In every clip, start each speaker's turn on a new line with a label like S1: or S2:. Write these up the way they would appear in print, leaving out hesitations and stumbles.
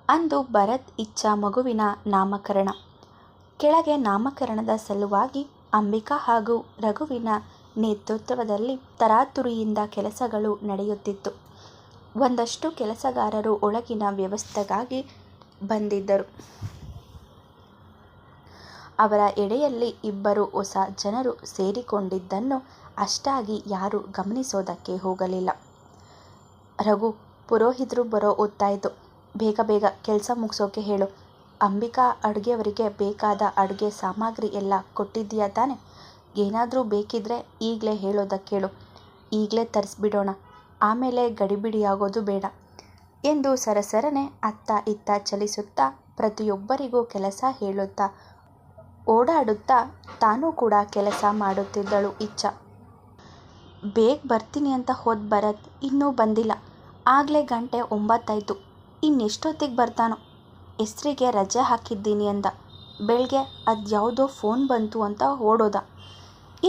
S1: ಅಂದು ಭರತ್ ಇಚ್ಛಾ ಮಗುವಿನ ನಾಮಕರಣ. ಕೆಳಗೆ ನಾಮಕರಣದ ಸಲುವಾಗಿ ಅಂಬಿಕಾ ಹಾಗೂ ರಘುವಿನ ನೇತೃತ್ವದಲ್ಲಿ ತರಾತುರಿಯಿಂದ ಕೆಲಸಗಳು ನಡೆಯುತ್ತಿತ್ತು. ಒಂದಷ್ಟು ಕೆಲಸಗಾರರು ಒಳಗಿನ ವ್ಯವಸ್ಥೆಗಾಗಿ ಬಂದಿದ್ದರು. ಅವರ ಎಡೆಯಲ್ಲಿ ಇಬ್ಬರು ಹೊಸ ಜನರು ಸೇರಿಕೊಂಡಿದ್ದನ್ನು ಅಷ್ಟಾಗಿ ಯಾರೂ ಗಮನಿಸೋದಕ್ಕೆ ಹೋಗಲಿಲ್ಲ. ರಘು, ಪುರೋಹಿತರು ಬರೋ ಹೊತ್ತಾಯಿತು, ಬೇಗ ಬೇಗ ಕೆಲಸ ಮುಗಿಸೋಕೆ ಹೇಳು. ಅಂಬಿಕಾ ಅಡುಗೆಯವರಿಗೆ ಬೇಕಾದ ಅಡುಗೆ ಸಾಮಗ್ರಿ ಎಲ್ಲ ಕೊಟ್ಟಿದ್ದೀಯಾ ತಾನೆ? ಏನಾದರೂ ಬೇಕಿದ್ರೆ ಈಗಲೇ ಹೇಳೋದಕ್ಕೇಳು, ಈಗಲೇ ತರಿಸ್ಬಿಡೋಣ, ಆಮೇಲೆ ಗಡಿಬಿಡಿಯಾಗೋದು ಬೇಡ ಎಂದು ಸರಸರನೆ ಅತ್ತ ಇತ್ತ ಚಲಿಸುತ್ತಾ ಪ್ರತಿಯೊಬ್ಬರಿಗೂ ಕೆಲಸ ಹೇಳುತ್ತಾ ಓಡಾಡುತ್ತಾ ತಾನೂ ಕೂಡ ಕೆಲಸ ಮಾಡುತ್ತಿದ್ದಳು ಇಚ್ಛಾ. ಬೇಗ ಬರ್ತೀನಿ ಅಂತ ಹೋದ ಭರತ್ ಇನ್ನೂ ಬಂದಿಲ್ಲ. ಆಗಲೇ ಗಂಟೆ 9 ಆಯಿತು. ಇನ್ನೆಷ್ಟೊತ್ತಿಗೆ ಬರ್ತಾನೋ? ಹೆಸರಿಗೆ ರಜೆ ಹಾಕಿದ್ದೀನಿ ಅಂದ. ಬೆಳಗ್ಗೆ ಅದ್ಯಾವುದೋ ಫೋನ್ ಬಂತು ಅಂತ ಓಡೋದ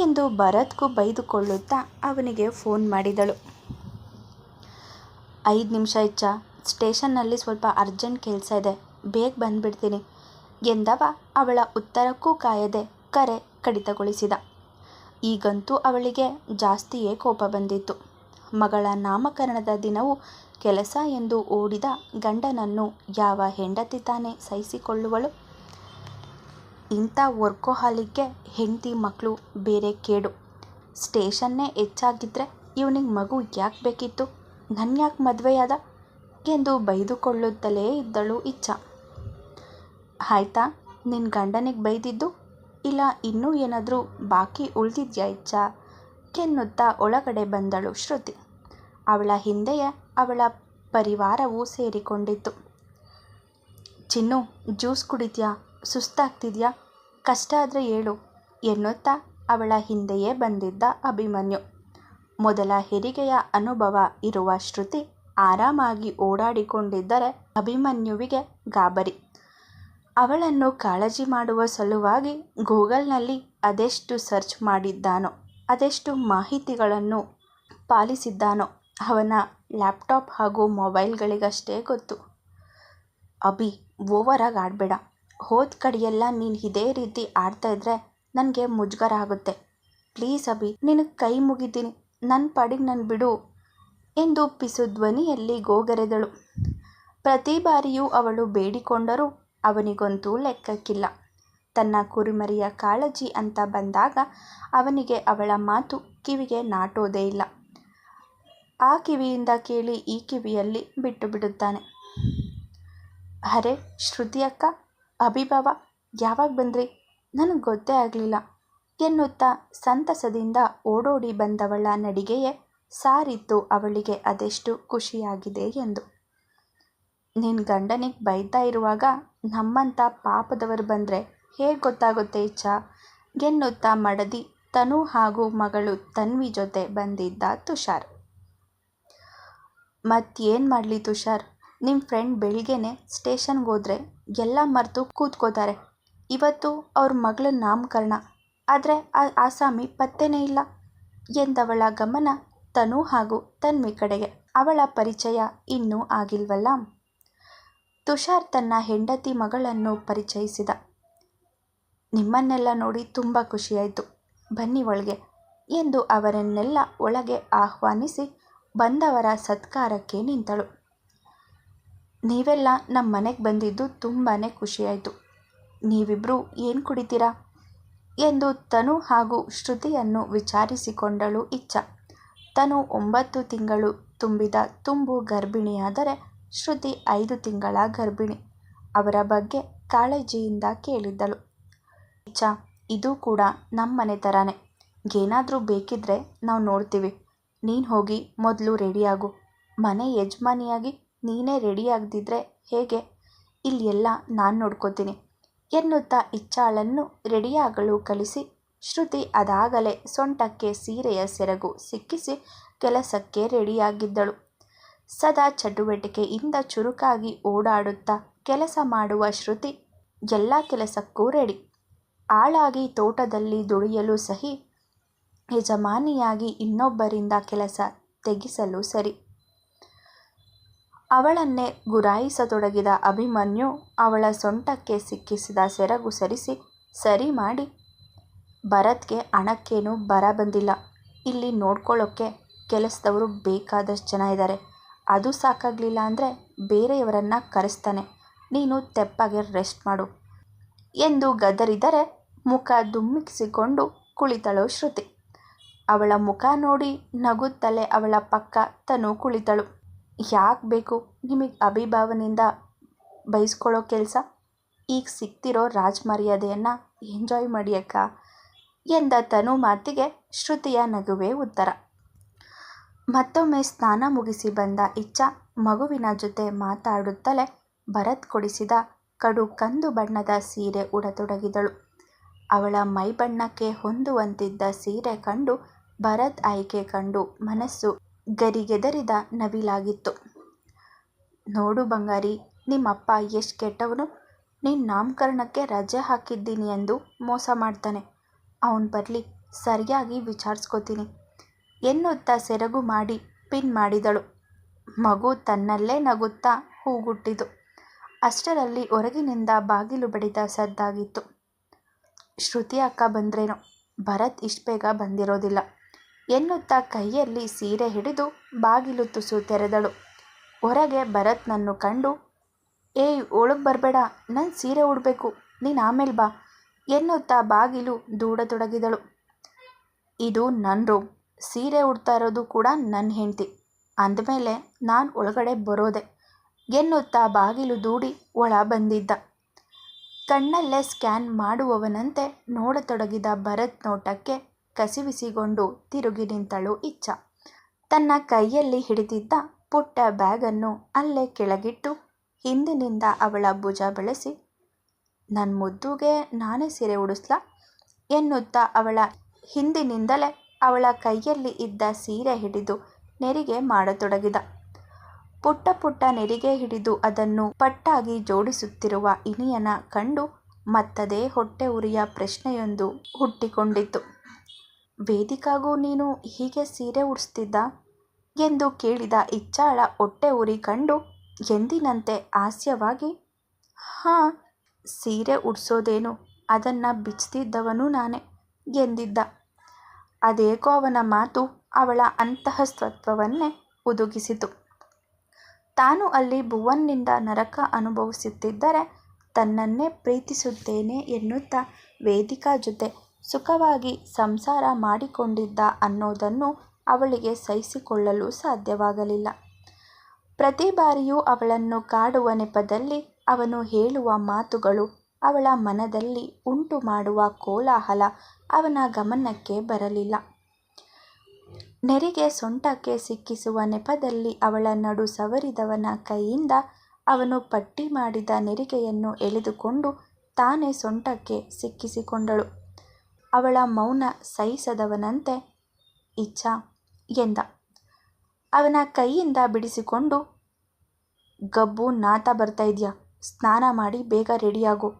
S1: ಎಂದು ಭರತ್ಗೂ ಬೈದುಕೊಳ್ಳುತ್ತಾ ಅವನಿಗೆ ಫೋನ್ ಮಾಡಿದಳು. 5 ನಿಮಿಷ ಇಚ್ಛಾ, ಸ್ಟೇಷನ್ನಲ್ಲಿ ಸ್ವಲ್ಪ ಅರ್ಜೆಂಟ್ ಕೆಲಸ ಇದೆ, ಬೇಗ ಬಂದ್ಬಿಡ್ತೀನಿ ಎಂದವ ಅವಳ ಉತ್ತರಕ್ಕೂ ಕಾಯದೆ ಕರೆ ಕಡಿತಗೊಳಿಸಿದ. ಈಗಂತೂ ಅವಳಿಗೆ ಜಾಸ್ತಿಯೇ ಕೋಪ ಬಂದಿತ್ತು. ಮಗಳ ನಾಮಕರಣದ ದಿನವೂ ಕೆಲಸ ಎಂದು ಓಡಿದ ಗಂಡನನ್ನು ಯಾವ ಹೆಂಡತಿ ತಾನೇ ಸಹಿಸಿಕೊಳ್ಳುವಳು? ಇಂಥ ವರ್ಕೋಹಾಲಿಕ್ಗೆ ಹೆಂಡತಿ ಮಕ್ಕಳು ಬೇರೆ ಕೇಡು. ಸ್ಟೇಷನ್ನೇ ಹೆಚ್ಚಾಗಿದ್ದರೆ ಇವನಿಗೆ ಮಗು ಯಾಕೆ ಬೇಕಿತ್ತು, ನನ್ಯಾಕೆ ಮದುವೆಯಾದ ಎಂದು ಬೈದುಕೊಳ್ಳುತ್ತಲೇ ಇದ್ದಳು ಇಚ್ಛಾ. ಆಯ್ತಾ ನಿನ್ನ ಗಂಡನಿಗೆ ಬೈದಿದ್ದು? ಇಲ್ಲ ಇನ್ನೂ ಏನಾದರೂ ಬಾಕಿ ಉಳಿದಿದ್ಯಾ ಇಚ್ಛಾ ಎನ್ನುತ್ತಾ ಒಳಗಡೆ ಬಂದಳು ಶ್ರುತಿ. ಅವಳ ಹಿಂದೆಯೇ ಅವಳ ಪರಿವಾರವೂ ಸೇರಿಕೊಂಡಿತ್ತು. ಚಿನ್ನು, ಜ್ಯೂಸ್ ಕುಡಿತೀಯಾ? ಸುಸ್ತಾಗ್ತಿದೆಯಾ? ಕಷ್ಟ ಆದರೆ ಹೇಳು ಎನ್ನುತ್ತಾ ಅವಳ ಹಿಂದೆಯೇ ಬಂದಿದ್ದ ಅಭಿಮನ್ಯು. ಮೊದಲ ಹೆರಿಗೆಯ ಅನುಭವ ಇರುವ ಶ್ರುತಿ ಆರಾಮಾಗಿ ಓಡಾಡಿಕೊಂಡಿದ್ದರೆ ಅಭಿಮನ್ಯುವಿಗೆ ಗಾಬರಿ. ಅವಳನ್ನು ಕಾಳಜಿ ಮಾಡುವ ಸಲುವಾಗಿ ಗೂಗಲ್ನಲ್ಲಿ ಅದೆಷ್ಟು ಸರ್ಚ್ ಮಾಡಿದ್ದಾನೋ, ಅದೆಷ್ಟು ಮಾಹಿತಿಗಳನ್ನು ಪಾಲಿಸಿದ್ದಾನೋ ಅವನ ಲ್ಯಾಪ್ಟಾಪ್ ಹಾಗೂ ಮೊಬೈಲ್ಗಳಿಗಷ್ಟೇ ಗೊತ್ತು. ಅಭಿ, ಓವರಾಗಿ ಆಡಬೇಡ. ಹೋದ ಕಡೆಯೆಲ್ಲ ನೀನು ಇದೇ ರೀತಿ ಆಡ್ತಾ ಇದ್ರೆ ನನಗೆ ಮುಜುಗರ ಆಗುತ್ತೆ. ಪ್ಲೀಸ್ ಅಭಿ, ನಿನಗೆ ಕೈ ಮುಗಿತೀನಿ, ನನ್ನ ಪಾಡಿಗೆ ನಾನು ಬಿಡು ಎಂದು ಪಿಸು ಧ್ವನಿಯಲ್ಲಿ ಗೋಗರೆದಳು. ಪ್ರತಿ ಬಾರಿಯೂ ಅವಳು ಬೇಡಿಕೊಂಡರೂ ಅವನಿಗಂತೂ ಲೆಕ್ಕಕ್ಕಿಲ್ಲ. ತನ್ನ ಕುರಿಮರಿಯ ಕಾಳಜಿ ಅಂತ ಬಂದಾಗ ಅವನಿಗೆ ಅವಳ ಮಾತು ಕಿವಿಗೆ ನಾಟೋದೇ ಇಲ್ಲ. ಆ ಕಿವಿಯಿಂದ ಕೇಳಿ ಈ ಕಿವಿಯಲ್ಲಿ ಬಿಟ್ಟು ಬಿಡುತ್ತಾನೆ. ಅರೆ ಶ್ರುತಿ ಅಕ್ಕ, ಅಭಿಭವ ಯಾವಾಗ ಬಂದ್ರಿ? ನನಗೆ ಗೊತ್ತೇ ಆಗಲಿಲ್ಲ ಎನ್ನುತ್ತಾ ಸಂತಸದಿಂದ ಓಡೋಡಿ ಬಂದವಳ ನಡಿಗೆಯೇ ಸಾರಿತ್ತು ಅವಳಿಗೆ ಅದೆಷ್ಟು ಖುಷಿಯಾಗಿದೆ ಎಂದು. ನಿನ್ನ ಗಂಡನಿಗೆ ಬೈತಾ ಇರುವಾಗ ನಮ್ಮಂಥ ಪಾಪದವರು ಬಂದರೆ ಹೇಗೆ ಗೊತ್ತಾಗುತ್ತೆ ಇಚ್ಛಾ ಎನ್ನುತ್ತಾ ಮಡದಿ ತನು ಹಾಗೂ ಮಗಳು ತನ್ವಿ ಜೊತೆ ಬಂದಿದ್ದ ತುಷಾರ್. ಮತ್ತೇನು ಮಾಡಲಿ ತುಷಾರ್, ನಿಮ್ಮ ಫ್ರೆಂಡ್ ಬೆಳಿಗ್ಗೆನೆ ಸ್ಟೇಷನ್ಗೆ ಹೋದರೆ ಎಲ್ಲ ಮರೆತು ಕೂತ್ಕೋತಾರೆ. ಇವತ್ತು ಅವ್ರ ಮಗಳ ನಾಮಕರಣ, ಆದರೆ ಆ ಆಸಾಮಿ ಪತ್ತೆನೇ ಇಲ್ಲ ಎಂದವಳ ಗಮನ ತನು ಹಾಗೂ ತನ್ವಿ ಕಡೆಗೆ. ಅವಳ ಪರಿಚಯ ಇನ್ನೂ ಆಗಿಲ್ವಲ್ಲ? ತುಷಾರ್ ತನ್ನ ಹೆಂಡತಿ ಮಗಳನ್ನು ಪರಿಚಯಿಸಿದ. ನಿಮ್ಮನ್ನೆಲ್ಲ ನೋಡಿ ತುಂಬ ಖುಷಿಯಾಯಿತು, ಬನ್ನಿ ಒಳಗೆ ಎಂದು ಅವರನ್ನೆಲ್ಲ ಒಳಗೆ ಆಹ್ವಾನಿಸಿ ಬಂದವರ ಸತ್ಕಾರಕ್ಕೆ ನಿಂತಳು. ನೀವೆಲ್ಲ ನಮ್ಮ ಮನೆಗೆ ಬಂದಿದ್ದು ತುಂಬಾ ಖುಷಿಯಾಯಿತು. ನೀವಿಬ್ಬರು ಏನು ಕುಡಿತೀರಾ ಎಂದು ತನು ಹಾಗೂ ಶ್ರುತಿಯನ್ನು ವಿಚಾರಿಸಿಕೊಂಡಳು ಇಚ್ಛಾ. ತನು 9 ತಿಂಗಳು ತುಂಬಿದ ತುಂಬು ಗರ್ಭಿಣಿಯಾದರೆ ಶ್ರುತಿ 5 ತಿಂಗಳ ಗರ್ಭಿಣಿ. ಅವರ ಬಗ್ಗೆ ಕಾಳಜಿಯಿಂದ ಕೇಳಿದ್ದಳು. ಇಚ್ಛಾ, ಇದು ಕೂಡ ನಮ್ಮ ಮನೆ ಥರಾನೇ, ಏನಾದರೂ ಬೇಕಿದ್ರೆ ನಾವು ನೋಡ್ತೀವಿ. ನೀನು ಹೋಗಿ ಮೊದಲು ರೆಡಿಯಾಗು. ಮನೆ ಯಜಮಾನಿಯಾಗಿ ನೀನೇ ರೆಡಿಯಾಗದಿದ್ರೆ ಹೇಗೆ? ಇಲ್ಲಿ ಎಲ್ಲ ನಾನು ನೋಡ್ಕೋತೀನಿ ಎನ್ನುತ್ತಾ ಇಚ್ಛಾಳನ್ನು ರೆಡಿಯಾಗಲು ಕಳಿಸಿ ಶ್ರುತಿ ಅದಾಗಲೇ ಸೊಂಟಕ್ಕೆ ಸೀರೆಯ ಸೆರಗು ಸಿಕ್ಕಿಸಿ ಕೆಲಸಕ್ಕೆ ರೆಡಿಯಾಗಿದ್ದಳು. ಸದಾ ಚಟುವಟಿಕೆಯಿಂದ ಚುರುಕಾಗಿ ಓಡಾಡುತ್ತಾ ಕೆಲಸ ಮಾಡುವ ಶ್ರುತಿ ಎಲ್ಲ ಕೆಲಸಕ್ಕೂ ರೆಡಿ. ಆಳಾಗಿ ತೋಟದಲ್ಲಿ ದುಡಿಯಲು ಸಹಿ, ಯಜಮಾನಿಯಾಗಿ ಇನ್ನೊಬ್ಬರಿಂದ ಕೆಲಸ ತೆಗಿಸಲು ಸರಿ. ಅವಳನ್ನೇ ಗುರಾಯಿಸತೊಡಗಿದ ಅಭಿಮನ್ಯು ಅವಳ ಸೊಂಟಕ್ಕೆ ಸಿಕ್ಕಿಸಿದ ಸೆರಗು ಸರಿ ಮಾಡಿ, ಭರತ್ಗೆ ಹಣಕ್ಕೇನು ಬರ ಬಂದಿಲ್ಲ. ಇಲ್ಲಿ ನೋಡ್ಕೊಳ್ಳೋಕ್ಕೆ ಕೆಲಸದವರು ಬೇಕಾದಷ್ಟು ಜನ ಇದ್ದಾರೆ. ಅದು ಸಾಕಾಗಲಿಲ್ಲ ಅಂದರೆ ಬೇರೆಯವರನ್ನ ಕರೆಸ್ತಾನೆ. ನೀನು ತೆಪ್ಪಗೆ ರೆಸ್ಟ್ ಮಾಡು ಎಂದು ಗದರಿದರೆ ಮುಖ ದುಮ್ಮಿಸಿಕೊಂಡು ಕುಳಿತಳು ಶ್ರುತಿ. ಅವಳ ಮುಖ ನೋಡಿ ನಗುತ್ತಲೇ ಅವಳ ಪಕ್ಕ ತನು ಕುಳಿತಳು. ಯಾಕೆ ಬೇಕು ನಿಮಗೆ ಅಭಿಭಾವನೆಯಿಂದ ಬಯಸ್ಕೊಳ್ಳೋ ಕೆಲಸ? ಈಗ ಸಿಗ್ತಿರೋ ರಾಜಮರ್ಯಾದೆಯನ್ನು ಎಂಜಾಯ್ ಮಾಡಿ ಅಕ್ಕ ಎಂದ ತನು ಮಾತಿಗೆ ಶ್ರುತಿಯ ನಗುವೇ ಉತ್ತರ. ಮತ್ತೊಮ್ಮೆ ಸ್ನಾನ ಮುಗಿಸಿ ಬಂದ ಇಚ್ಛಾ ಮಗುವಿನ ಜೊತೆ ಮಾತಾಡುತ್ತಲೇ ಭರತ್ ಕೊಡಿಸಿದ ಕಡು ಕಂದು ಬಣ್ಣದ ಸೀರೆ ಉಡತೊಡಗಿದಳು. ಅವಳ ಮೈಬಣ್ಣಕ್ಕೆ ಹೊಂದುವಂತಿದ್ದ ಸೀರೆ ಕಂಡು ಭರತ್ ಆಯ್ಕೆ ಕಂಡು ಮನಸ್ಸು ಗರಿಗೆದರಿದ ನವಿಲಾಗಿತ್ತು. ನೋಡು ಬಂಗಾರಿ, ನಿಮ್ಮಪ್ಪ ಎಷ್ಟು ಕೆಟ್ಟವನು. ನಿನ್ನ ನಾಮಕರಣಕ್ಕೆ ರಜೆ ಹಾಕಿದ್ದೀನಿ ಎಂದು ಮೋಸ ಮಾಡ್ತಾನೆ. ಅವನು ಬರಲಿ, ಸರಿಯಾಗಿ ವಿಚಾರಿಸ್ಕೋತೀನಿ ಎನ್ನುತ್ತಾ ಸೆರಗು ಮಾಡಿ ಪಿನ್ ಮಾಡಿದಳು. ಮಗು ತನ್ನಲ್ಲೇ ನಗುತ್ತಾ ಹೂಗುಟ್ಟಿತು. ಅಷ್ಟರಲ್ಲಿ ಹೊರಗಿನಿಂದ ಬಾಗಿಲು ಬಡಿದ ಸದ್ದಾಗಿತ್ತು. ಶ್ರುತಿ ಅಕ್ಕ ಬಂದ್ರೇನೋ, ಭರತ್ ಇಷ್ಟು ಬೇಗ ಬಂದಿರೋದಿಲ್ಲ ಎನ್ನುತ್ತಾ ಕೈಯಲ್ಲಿ ಸೀರೆ ಹಿಡಿದು ಬಾಗಿಲು ತುಸು ತೆರೆದಳು. ಹೊರಗೆ ಭರತ್ನನ್ನು ಕಂಡು, ಏಯ್ ಒಳಗೆ ಬರಬೇಡ, ನನ್ನ ಸೀರೆ ಉಡಬೇಕು, ನೀನು ಆಮೇಲೆ ಬಾ ಎನ್ನುತ್ತಾ ಬಾಗಿಲು ದೂಡತೊಡಗಿದಳು. ಇದು ನನ್ನ ರೂಮ್, ಸೀರೆ ಉಡ್ತಾ ಇರೋದು ಕೂಡ ನನ್ನ ಹೆಂಡತಿ, ಅಂದಮೇಲೆ ನಾನು ಒಳಗಡೆ ಬರೋದೆ ಎನ್ನುತ್ತಾ ಬಾಗಿಲು ದೂಡಿ ಒಳ ಬಂದಿದ್ದ. ಕಣ್ಣಲ್ಲೇ ಸ್ಕ್ಯಾನ್ ಮಾಡುವವನಂತೆ ನೋಡತೊಡಗಿದ ಭರತ್ ನೋಟಕ್ಕೆ ಕಸಿವಿಸಿಕೊಂಡು ತಿರುಗಿ ನಿಂತಳು ಇಚ್ಛಾ. ತನ್ನ ಕೈಯಲ್ಲಿ ಹಿಡಿದಿದ್ದ ಪುಟ್ಟ ಬ್ಯಾಗನ್ನು ಅಲ್ಲೇ ಕೆಳಗಿಟ್ಟು ಹಿಂದಿನಿಂದ ಅವಳ ಭುಜ ಬೆಳೆಸಿ, ನನ್ನ ಮುದ್ದುಗೆ ನಾನೇ ಸೀರೆ ಉಡಿಸ್ಲಾ ಎನ್ನುತ್ತಾ ಅವಳ ಹಿಂದಿನಿಂದಲೇ ಅವಳ ಕೈಯಲ್ಲಿ ಇದ್ದ ಸೀರೆ ಹಿಡಿದು ನೆರಿಗೆ ಮಾಡತೊಡಗಿದ. ಪುಟ್ಟ ಪುಟ್ಟ ನೆರಿಗೆ ಹಿಡಿದು ಅದನ್ನು ಪಟ್ಟಾಗಿ ಜೋಡಿಸುತ್ತಿರುವ ಇನಿಯನ ಕಂಡು ಮತ್ತದೇ ಹೊಟ್ಟೆ ಉರಿಯ ಪ್ರಶ್ನೆಯೊಂದು ಹುಟ್ಟಿಕೊಂಡಿತು. ವೇದಿಕಾಗೂ ನೀನು ಹೀಗೆ ಸೀರೆ ಉಡಿಸ್ತಿದ್ದ ಎಂದು ಕೇಳಿದ ಇಚ್ಛಾಳ ಹೊಟ್ಟೆ ಉರಿ ಕಂಡು ಎಂದಿನಂತೆ ಹಾಸ್ಯವಾಗಿ, ಹಾಂ, ಸೀರೆ ಉಡಿಸೋದೇನು, ಅದನ್ನು ಬಿಚ್ತಿದ್ದವನು ನಾನೇ ಎಂದಿದ್ದ. ಅದೇಕೋ ಅವನ ಮಾತು ಅವಳ ಅಂತಃಸತ್ವವನ್ನೇ ಹುದುಗಿಸಿತು. ತಾನು ಅಲ್ಲಿ ಭುವನ್ನಿಂದ ನರಕ ಅನುಭವಿಸುತ್ತಿದ್ದರೆ ತನ್ನನ್ನೇ ಪ್ರೀತಿಸುತ್ತೇನೆ ಎನ್ನುತ್ತಾ ವೇದಿಕಾ ಜೊತೆ ಸುಖವಾಗಿ ಸಂಸಾರ ಮಾಡಿಕೊಂಡಿದ್ದ ಅನ್ನೋದನ್ನು ಅವಳಿಗೆ ಸಹಿಸಿಕೊಳ್ಳಲು ಸಾಧ್ಯವಾಗಲಿಲ್ಲ. ಪ್ರತಿ ಬಾರಿಯೂ ಅವಳನ್ನು ಕಾಡುವ ನೆಪದಲ್ಲಿ ಅವನು ಹೇಳುವ ಮಾತುಗಳು, ಅವಳ ಮನದಲ್ಲಿ ಉಂಟು ಮಾಡುವ ಕೋಲಾಹಲ ಅವನ ಗಮನಕ್ಕೆ ಬರಲಿಲ್ಲ. ನೆರಿಗೆ ಸೊಂಟಕ್ಕೆ ಸಿಕ್ಕಿಸುವ ನೆಪದಲ್ಲಿ ಅವಳ ನಡು ಸವರಿದವನ ಕೈಯಿಂದ ಅವನು ಪಟ್ಟಿ ಮಾಡಿದ ನೆರಿಗೆಯನ್ನು ಎಳೆದುಕೊಂಡು ತಾನೇ ಸೊಂಟಕ್ಕೆ ಸಿಕ್ಕಿಸಿಕೊಂಡಳು. ಅವಳ ಮೌನ ಸಹಿಸದವನಂತೆ, ಇಚ್ಛಾ ಎಂದ. ಅವನ ಕೈಯಿಂದ ಬಿಡಿಸಿಕೊಂಡು, ಗಬ್ಬು ನಾತ ಬರ್ತಾ ಇದೆಯಾ, ಸ್ನಾನ ಮಾಡಿ ಬೇಗ ರೆಡಿಯಾಗು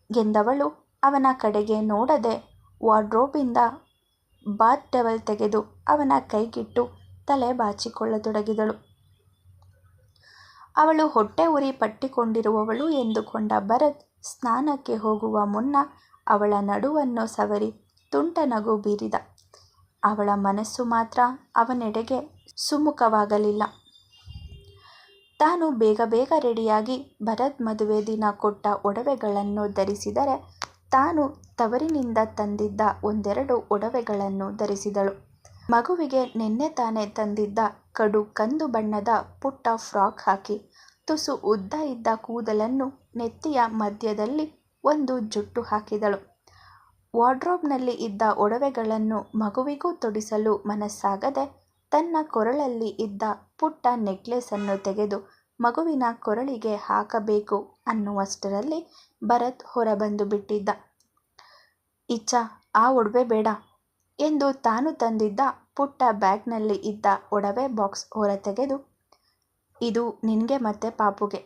S1: ಎಂದವಳು ಅವನ ಕಡೆಗೆ ನೋಡದೆ ವಾರ್ಡ್ರೋಬಿಂದ ಬಾತ್ ಟವೆಲ್ ತೆಗೆದು ಅವನ ಕೈಗಿಟ್ಟು ತಲೆ ಬಾಚಿಕೊಳ್ಳತೊಡಗಿದಳು. ಅವಳು ಹೊಟ್ಟೆ ಉರಿ ಪಟ್ಟಿಕೊಂಡಿರುವವಳು ಎಂದುಕೊಂಡ ಭರತ್ ಸ್ನಾನಕ್ಕೆ ಹೋಗುವ ಮುನ್ನ ಅವಳ ನಡುವನ್ನು ಸವರಿ ತುಂಟ ನಗು ಬೀರಿದ. ಅವಳ ಮನಸ್ಸು ಮಾತ್ರ ಅವನೆಡೆಗೆ ಸುಮುಖವಾಗಲಿಲ್ಲ. ತಾನು ಬೇಗ ಬೇಗ ರೆಡಿಯಾಗಿ ಭರತ್ ಮದುವೆ ದಿನ ಕೊಟ್ಟ ಒಡವೆಗಳನ್ನು ಧರಿಸಿದರೆ ತಾನು ತವರಿನಿಂದ ತಂದಿದ್ದ ಒಂದೆರಡು ಒಡವೆಗಳನ್ನು ಧರಿಸಿದಳು. ಮಗುವಿಗೆ ನಿನ್ನೆ ತಾನೇ ತಂದಿದ್ದ ಕಡು ಕಂದು ಬಣ್ಣದ ಪುಟ್ಟ ಫ್ರಾಕ್ ಹಾಕಿ ತುಸು ಉದ್ದ ಇದ್ದ ಕೂದಲನ್ನು ನೆತ್ತಿಯ ಮಧ್ಯದಲ್ಲಿ ಒಂದು ಜುಟ್ಟು ಹಾಕಿದಳು. ವಾರ್ಡ್ರೋಬ್ನಲ್ಲಿ ಇದ್ದ ಒಡವೆಗಳನ್ನು ಮಗುವಿಗೂ ತೊಡಿಸಲು ಮನಸ್ಸಾಗದೆ ತನ್ನ ಕೊರಳಲ್ಲಿ ಇದ್ದ ಪುಟ್ಟ ನೆಕ್ಲೆಸನ್ನು ತೆಗೆದು ಮಗುವಿನ ಕೊರಳಿಗೆ ಹಾಕಬೇಕು ಅನ್ನುವಷ್ಟರಲ್ಲಿ ಭರತ್ ಹೊರಬಂದು ಬಿಟ್ಟಿದ್ದ. ಇಚ್ಛಾ, ಆ ಒಡವೆ ಬೇಡ ಎಂದು ತಾನು ತಂದಿದ್ದ ಪುಟ್ಟ ಬ್ಯಾಗ್ನಲ್ಲಿ ಇದ್ದ ಒಡವೆ ಬಾಕ್ಸ್ ಹೊರತೆಗೆದು, ಇದು ನಿನಗೆ ಮತ್ತೆ ಪಾಪುಗೆ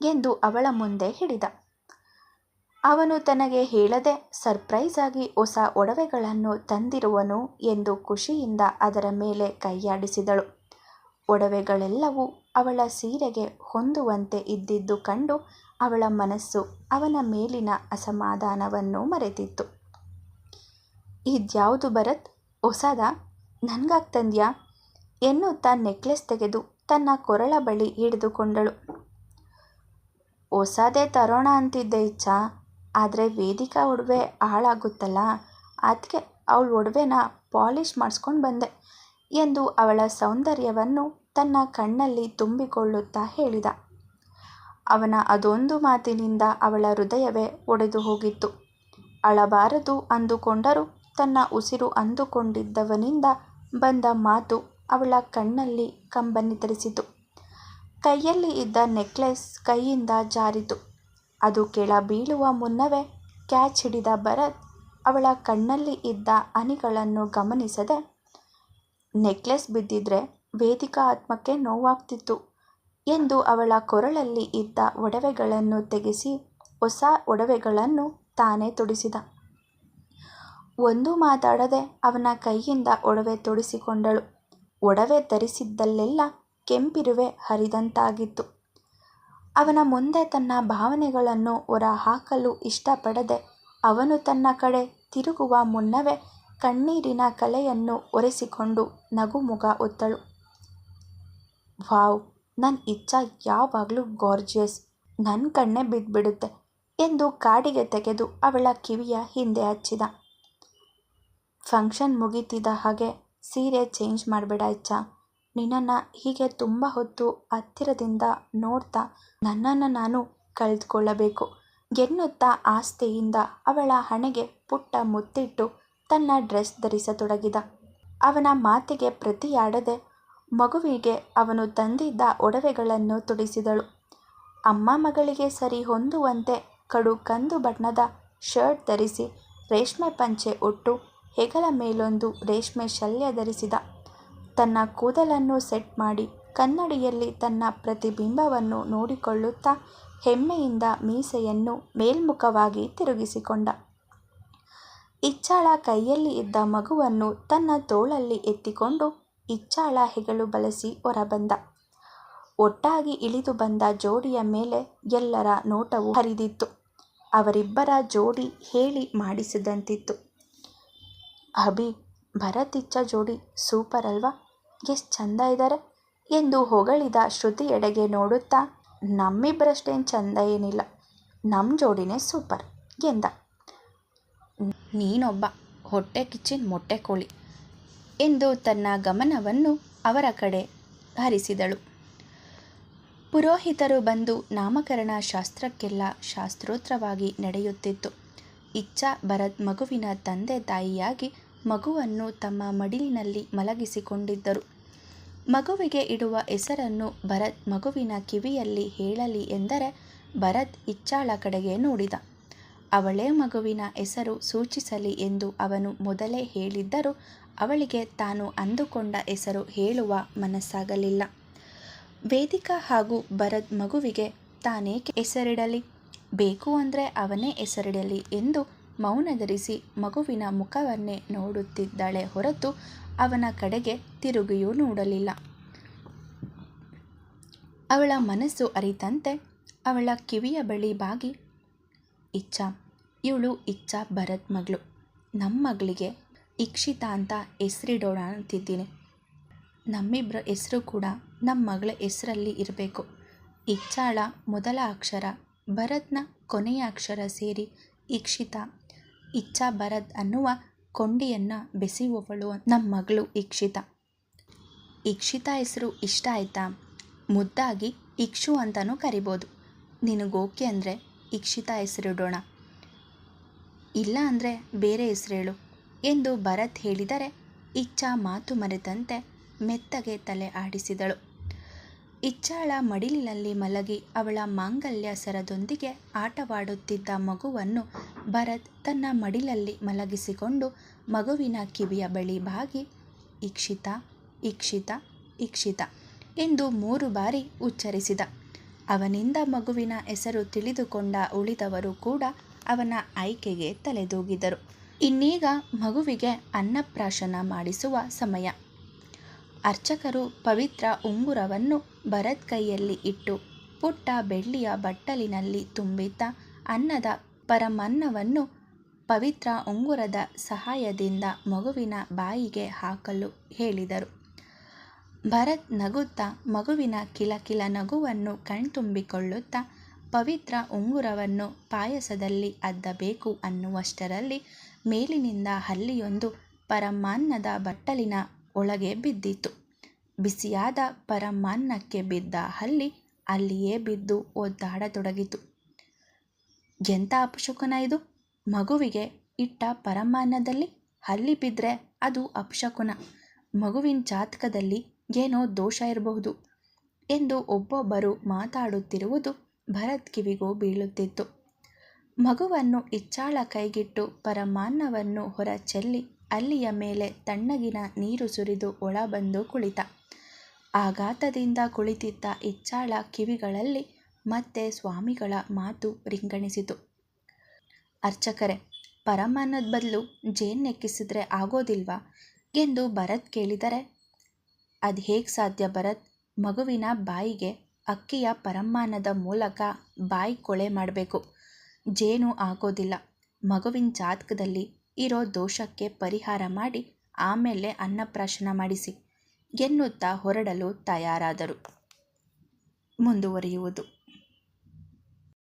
S1: ಎಂದು ಅವಳ ಮುಂದೆ ಹಿಡಿದ. ಅವನು ತನಗೆ ಹೇಳದೆ ಸರ್ಪ್ರೈಸ್ ಆಗಿ ಹೊಸ ಒಡವೆಗಳನ್ನು ತಂದಿರುವನು ಎಂದು ಖುಷಿಯಿಂದ ಅದರ ಮೇಲೆ ಕೈಯಾಡಿಸಿದಳು. ಒಡವೆಗಳೆಲ್ಲವೂ ಅವಳ ಸೀರೆಗೆ ಹೊಂದುವಂತೆ ಇದ್ದಿದ್ದು ಕಂಡು ಅವಳ ಮನಸ್ಸು ಅವನ ಮೇಲಿನ ಅಸಮಾಧಾನವನ್ನು ಮರೆತಿತ್ತು. ಇದ್ಯಾವುದು ಭರತ್, ಹೊಸದಾ? ನನ್ಗಾಗಿ ತಂದ್ಯಾ ಎನ್ನುತ್ತಾ ನೆಕ್ಲೆಸ್ ತೆಗೆದು ತನ್ನ ಕೊರಳ ಬಳಿ ಹಿಡಿದುಕೊಂಡಳು. ಹೊಸದೇ ತರೋಣ ಅಂತಿದ್ದೆ ಇಚ್ಛಾ, ಆದರೆ ವೇದಿಕಾ ಒಡವೆ ಹಾಳಾಗುತ್ತಲ್ಲ, ಅದಕ್ಕೆ ಅವಳ ಒಡವೆನ ಪಾಲಿಷ್ ಮಾಡಿಸ್ಕೊಂಡು ಬಂದೆ ಎಂದು ಅವಳ ಸೌಂದರ್ಯವನ್ನು ತನ್ನ ಕಣ್ಣಲ್ಲಿ ತುಂಬಿಕೊಳ್ಳುತ್ತಾ ಹೇಳಿದ. ಅವನ ಅದೊಂದು ಮಾತಿನಿಂದ ಅವಳ ಹೃದಯವೇ ಒಡೆದು ಹೋಗಿತ್ತು. ಅಳಬಾರದು ಅಂದುಕೊಂಡರೂ ತನ್ನ ಉಸಿರು ಅಂದುಕೊಂಡಿದ್ದವನಿಂದ ಬಂದ ಮಾತು ಅವಳ ಕಣ್ಣಲ್ಲಿ ಕಂಬನಿ ತರಿಸಿತು. ಕೈಯಲ್ಲಿ ಇದ್ದ ನೆಕ್ಲೆಸ್ ಕೈಯಿಂದ ಜಾರಿತು. ಅದು ಕೆಳ ಬೀಳುವ ಮುನ್ನವೇ ಕ್ಯಾಚ್ ಹಿಡಿದ ಭರತ್ ಅವಳ ಕಣ್ಣಲ್ಲಿ ಇದ್ದ ಹನಿಗಳನ್ನು ಗಮನಿಸದೆ, ನೆಕ್ಲೆಸ್ ಬಿದ್ದಿದ್ರೆ ವೇದಿಕಾ ಆತ್ಮಕ್ಕೆ ನೋವಾಗ್ತಿತ್ತು ಎಂದು ಅವಳ ಕೊರಳಲ್ಲಿ ಇದ್ದ ಒಡವೆಗಳನ್ನು ತೆಗೆಸಿ ಹೊಸ ಒಡವೆಗಳನ್ನು ತಾನೇ ತೊಡಿಸಿದ. ಒಂದು ಮಾತಾಡದೆ ಅವನ ಕೈಯಿಂದ ಒಡವೆ ತೊಡಿಸಿಕೊಂಡಳು. ಒಡವೆ ಧರಿಸಿದ್ದಲ್ಲೆಲ್ಲ ಕೆಂಪಿರುವೆ ಹರಿದಂತಾಗಿತ್ತು. ಅವನ ಮುಂದೆ ತನ್ನ ಭಾವನೆಗಳನ್ನು ಹೊರ ಹಾಕಲು ಇಷ್ಟಪಡದೆ ಅವನು ತನ್ನ ಕಡೆ ತಿರುಗುವ ಮುನ್ನವೇ ಕಣ್ಣೀರಿನ ಕಲೆಯನ್ನು ಒರೆಸಿಕೊಂಡು ನಗುಮುಗ ಹೊತ್ತಳು. ವಾವ್, ನನ್ನ ಇಚ್ಛಾ ಯಾವಾಗಲೂ ಗಾರ್ಜಿಯಸ್, ನನ್ನ ಕಣ್ಣೇ ಬಿದ್ದುಬಿಡುತ್ತೆ ಎಂದು ಕಾಡಿಗೆ ತೆಗೆದು ಅವಳ ಕಿವಿಯ ಹಿಂದೆ ಹಚ್ಚಿದ. ಫಂಕ್ಷನ್ ಮುಗಿತಿದ್ದ ಹಾಗೆ ಸೀರೆ ಚೇಂಜ್ ಮಾಡಬೇಡ ಇಚ್ಛಾ, ನಿನ್ನನ್ನು ಹೀಗೆ ತುಂಬ ಹೊತ್ತು ಹತ್ತಿರದಿಂದ ನೋಡ್ತಾ ನನ್ನನ್ನು ನಾನು ಕಳೆದುಕೊಳ್ಳಬೇಕು ಎನ್ನುತ್ತಾ ಆಸ್ತೆಯಿಂದ ಅವಳ ಹಣೆಗೆ ಪುಟ್ಟ ಮುತ್ತಿಟ್ಟು ತನ್ನ ಡ್ರೆಸ್ ಧರಿಸತೊಡಗಿದ. ಅವನ ಮಾತಿಗೆ ಪ್ರತಿಯಾಡದೆ ಮಗುವಿಗೆ ಅವನು ತಂದಿದ್ದ ಒಡವೆಗಳನ್ನು ತೊಡಿಸಿದಳು. ಅಮ್ಮ ಮಗಳಿಗೆ ಸರಿ ಹೊಂದುವಂತೆ ಕಡು ಕಂದು ಬಣ್ಣದ ಶರ್ಟ್ ಧರಿಸಿ ರೇಷ್ಮೆ ಪಂಚೆ ಉಟ್ಟು ಹೆಗಲ ಮೇಲೊಂದು ರೇಷ್ಮೆ ಶಲ್ಯ ಧರಿಸಿದ. ತನ್ನ ಕೂದಲನ್ನು ಸೆಟ್ ಮಾಡಿ ಕನ್ನಡಿಯಲ್ಲಿ ತನ್ನ ಪ್ರತಿಬಿಂಬವನ್ನು ನೋಡಿಕೊಳ್ಳುತ್ತಾ ಹೆಮ್ಮೆಯಿಂದ ಮೀಸೆಯನ್ನು ಮೇಲ್ಮುಖವಾಗಿ ತಿರುಗಿಸಿಕೊಂಡ. ಇಚ್ಛಾಳ ಕೈಯಲ್ಲಿ ಇದ್ದ ಮಗುವನ್ನು ತನ್ನ ತೋಳಲ್ಲಿ ಎತ್ತಿಕೊಂಡು ಇಚ್ಛಾಳ ಹೆಗಲು ಬಳಸಿ ಹೊರಬಂದ. ಒಟ್ಟಾಗಿ ಇಳಿದು ಬಂದ ಜೋಡಿಯ ಮೇಲೆ ಎಲ್ಲರ ನೋಟವು ಹರಿದಿತ್ತು. ಅವರಿಬ್ಬರ ಜೋಡಿ ಹೇಳಿ ಮಾಡಿಸಿದಂತಿತ್ತು. ಅಭಿ, ಭರತ್ ಇಚ್ಛಾ ಜೋಡಿ ಸೂಪರ್ ಅಲ್ವಾ, ಎಷ್ಟು ಚಂದ ಇದ್ದಾರೆ ಎಂದು ಹೊಗಳಿದ ಶ್ರುತಿಯೆಡೆಗೆ ನೋಡುತ್ತಾ, ನಮ್ಮಿಬ್ಬರಷ್ಟೇನು ಚಂದ ಏನಿಲ್ಲ, ನಮ್ಮ ಜೋಡಿನೇ ಸೂಪರ್ ಎಂದ. ನೀನೊಬ್ಬ ಹೊಟ್ಟೆ ಕಿಚ್ಚಿನ ಮೊಟ್ಟೆ ಕೋಳಿ ಎಂದು ತನ್ನ ಗಮನವನ್ನು ಅವರ ಕಡೆ ಹರಿಸಿದಳು. ಪುರೋಹಿತರು ಬಂದು ನಾಮಕರಣ ಶಾಸ್ತ್ರಕ್ಕೆಲ್ಲ ಶಾಸ್ತ್ರೋತ್ರವಾಗಿ ನಡೆಯುತ್ತಿತ್ತು. ಇಚ್ಛಾ ಭರತ್ ಮಗುವಿನ ತಂದೆ ತಾಯಿಯಾಗಿ ಮಗುವನ್ನು ತಮ್ಮ ಮಡಿಲಿನಲ್ಲಿ ಮಲಗಿಸಿಕೊಂಡಿದ್ದರು. ಮಗುವಿಗೆ ಇಡುವ ಹೆಸರನ್ನು ಭರತ್ ಮಗುವಿನ ಕಿವಿಯಲ್ಲಿ ಹೇಳಲಿ ಎಂದರೆ ಭರತ್ ಇಚ್ಛಾಳ ಕಡೆಗೆ ನೋಡಿದ. ಅವಳೇ ಮಗುವಿನ ಹೆಸರು ಸೂಚಿಸಲಿ ಎಂದು ಅವನು ಮೊದಲೇ ಹೇಳಿದ್ದರೂ ಅವಳಿಗೆ ತಾನು ಅಂದುಕೊಂಡ ಹೆಸರು ಹೇಳುವ ಮನಸ್ಸಾಗಲಿಲ್ಲ. ವೇದಿಕಾ ಹಾಗೂ ಭರತ್ ಮಗುವಿಗೆ ತಾನೇಕೆ ಹೆಸರಿಡಲಿ, ಬೇಕು ಅಂದರೆ ಅವನೇ ಹೆಸರಿಡಲಿ ಎಂದು ಮೌನ ಧರಿಸಿ ಮಗುವಿನ ಮುಖವನ್ನೇ ನೋಡುತ್ತಿದ್ದಳೆ ಹೊರತು ಅವನ ಕಡೆಗೆ ತಿರುಗಿಯೂ ನೋಡಲಿಲ್ಲ. ಅವಳ ಮನಸ್ಸು ಅರಿತಂತೆ ಅವಳ ಕಿವಿಯ ಬಳಿ ಬಾಗಿ, ಇಚ್ಛಾ, ಇವಳು ಇಚ್ಛಾ ಭರತ್ ಮಗಳು, ನಮ್ಮ ಮಗಳಿಗೆ ಇಕ್ಷಿತಾ ಅಂತ ಹೆಸರಿಡೋಣ ಅಂತಿದ್ದೀನಿ. ನಮ್ಮಿಬ್ಬರ ಹೆಸರು ಕೂಡ ನಮ್ಮ ಮಗಳ ಹೆಸರಲ್ಲಿ ಇರಬೇಕು. ಇಚ್ಛಾಳ ಮೊದಲ ಅಕ್ಷರ ಭರತ್ನ ಕೊನೆಯ ಅಕ್ಷರ ಸೇರಿ ಇಕ್ಷಿತಾ, ಇಚ್ಛಾ ಭರತ್ ಅನ್ನುವ ಕೊಂಡಿಯನ್ನು ಬೆಸೆಯುವವಳು ನಮ್ಮ ಮಗಳು ಇಕ್ಷಿತಾ. ಇಕ್ಷಿತಾ ಹೆಸರು ಇಷ್ಟ ಆಯ್ತಾ? ಮುದ್ದಾಗಿ ಇಕ್ಷು ಅಂತಲೂ ಕರಿಬೋದು. ನಿನಗೋಕೆ ಅಂದರೆ ಇಕ್ಷಿತಾ ಹೆಸರಿಡೋಣ, ಇಲ್ಲ ಅಂದರೆ ಬೇರೆ ಹೆಸರೇಳು ಎಂದು ಭರತ್ ಹೇಳಿದರೆ ಇಚ್ಛಾ ಮಾತು ಮರೆತಂತೆ ಮೆತ್ತಗೆ ತಲೆ ಆಡಿಸಿದಳು. ಇಚ್ಛಾಳ ಮಡಿಲಿನಲ್ಲಿ ಮಲಗಿ ಅವಳ ಮಾಂಗಲ್ಯ ಸರದೊಂದಿಗೆ ಆಟವಾಡುತ್ತಿದ್ದ ಮಗುವನ್ನು ಭರತ್ ತನ್ನ ಮಡಿಲಲ್ಲಿ ಮಲಗಿಸಿಕೊಂಡು ಮಗುವಿನ ಕಿವಿಯ ಬಳಿ ಬಾಗಿ, ಇಕ್ಷಿತಾ, ಇಕ್ಷಿತಾ, ಇಕ್ಷಿತಾ ಎಂದು 3 ಬಾರಿ ಉಚ್ಚರಿಸಿದ. ಅವನಿಂದ ಮಗುವಿನ ಹೆಸರು ತಿಳಿದುಕೊಂಡ ಉಳಿದವರು ಕೂಡ ಅವನ ಆಯ್ಕೆಗೆ ತಲೆದೂಗಿದರು. ಇನ್ನೀಗ ಮಗುವಿಗೆ ಅನ್ನಪ್ರಾಶನ ಮಾಡಿಸುವ ಸಮಯ. ಅರ್ಚಕರು ಪವಿತ್ರ ಉಂಗುರವನ್ನು ಭರತ್ ಕೈಯಲ್ಲಿ ಇಟ್ಟು ಪುಟ್ಟ ಬೆಳ್ಳಿಯ ಬಟ್ಟಲಿನಲ್ಲಿ ತುಂಬಿದ್ದ ಅನ್ನದ ಪರಮನ್ನವನ್ನು ಪವಿತ್ರ ಉಂಗುರದ ಸಹಾಯದಿಂದ ಮಗುವಿನ ಬಾಯಿಗೆ ಹಾಕಲು ಹೇಳಿದರು. ಭರತ್ ನಗುತ್ತಾ ಮಗುವಿನ ಕಿಲಕಿಲ ನಗುವನ್ನು ಕಣ್ತುಂಬಿಕೊಳ್ಳುತ್ತಾ ಪವಿತ್ರ ಉಂಗುರವನ್ನು ಪಾಯಸದಲ್ಲಿ ಅದ್ದಬೇಕು ಅನ್ನುವಷ್ಟರಲ್ಲಿ ಮೇಲಿನಿಂದ ಹಲ್ಲಿಯೊಂದು ಪರಮಾನ್ನದ ಬಟ್ಟಲಿನ ಒಳಗೆ ಬಿದ್ದಿತು. ಬಿಸಿಯಾದ ಪರಮಾನ್ನಕ್ಕೆ ಬಿದ್ದ ಹಲ್ಲಿ ಅಲ್ಲಿಯೇ ಬಿದ್ದು ಒದ್ದಾಡತೊಡಗಿತು. ಎಂಥ ಅಪಶಕುನ ಇದು! ಮಗುವಿಗೆ ಇಟ್ಟ ಪರಮಾನ್ನದಲ್ಲಿ ಹಲ್ಲಿ ಬಿದ್ದರೆ ಅದು ಅಪಶಕುನ. ಮಗುವಿನ ಜಾತಕದಲ್ಲಿ ಏನೋ ದೋಷ ಇರಬಹುದು ಎಂದು ಒಬ್ಬೊಬ್ಬರು ಮಾತಾಡುತ್ತಿರುವುದು ಭರತ್ ಕಿವಿಗೂ ಬೀಳುತ್ತಿತ್ತು. ಮಗುವನ್ನು ಇಚ್ಛಾಳ ಕೈಗಿಟ್ಟು ಪರಮಾನ್ನವನ್ನು ಹೊರ ಚೆಲ್ಲಿ ಅಲ್ಲಿಯ ಮೇಲೆ ತಣ್ಣಗಿನ ನೀರು ಸುರಿದು ಒಳಬಂದು ಕುಳಿತ. ಆಘಾತದಿಂದ ಕುಳಿತಿದ್ದ ಇಚ್ಛಾಳ ಕಿವಿಗಳಲ್ಲಿ ಮತ್ತೆ ಸ್ವಾಮಿಗಳ ಮಾತು ರಿಂಗಣಿಸಿತು. ಅರ್ಚಕರೇ, ಪರಮಾನ್ನದ ಬದಲು ಜೇನು ನೆಕ್ಕಿಸಿದ್ರೆ ಆಗೋದಿಲ್ವಾ ಎಂದು ಭರತ್ ಕೇಳಿದರೆ, ಅದು ಹೇಗೆ ಸಾಧ್ಯ ಭರತ್? ಮಗುವಿನ ಬಾಯಿಗೆ ಅಕ್ಕಿಯ ಪರಮಾನ್ನದ ಮೂಲಕ ಬಾಯಿ ಕೊಳೆ ಮಾಡಬೇಕು. ಜೇನು ಆಗೋದಿಲ್ಲ. ಮಗುವಿನ ಜಾತಕದಲ್ಲಿ ಇರೋ ದೋಷಕ್ಕೆ ಪರಿಹಾರ ಮಾಡಿ ಆಮೇಲೆ ಅನ್ನಪ್ರಾಶನ ಮಾಡಿಸಿ ಎನ್ನುತ್ತಾ ಹೊರಡಲು ತಯಾರಾದರು. ಮುಂದುವರಿಯುವುದು.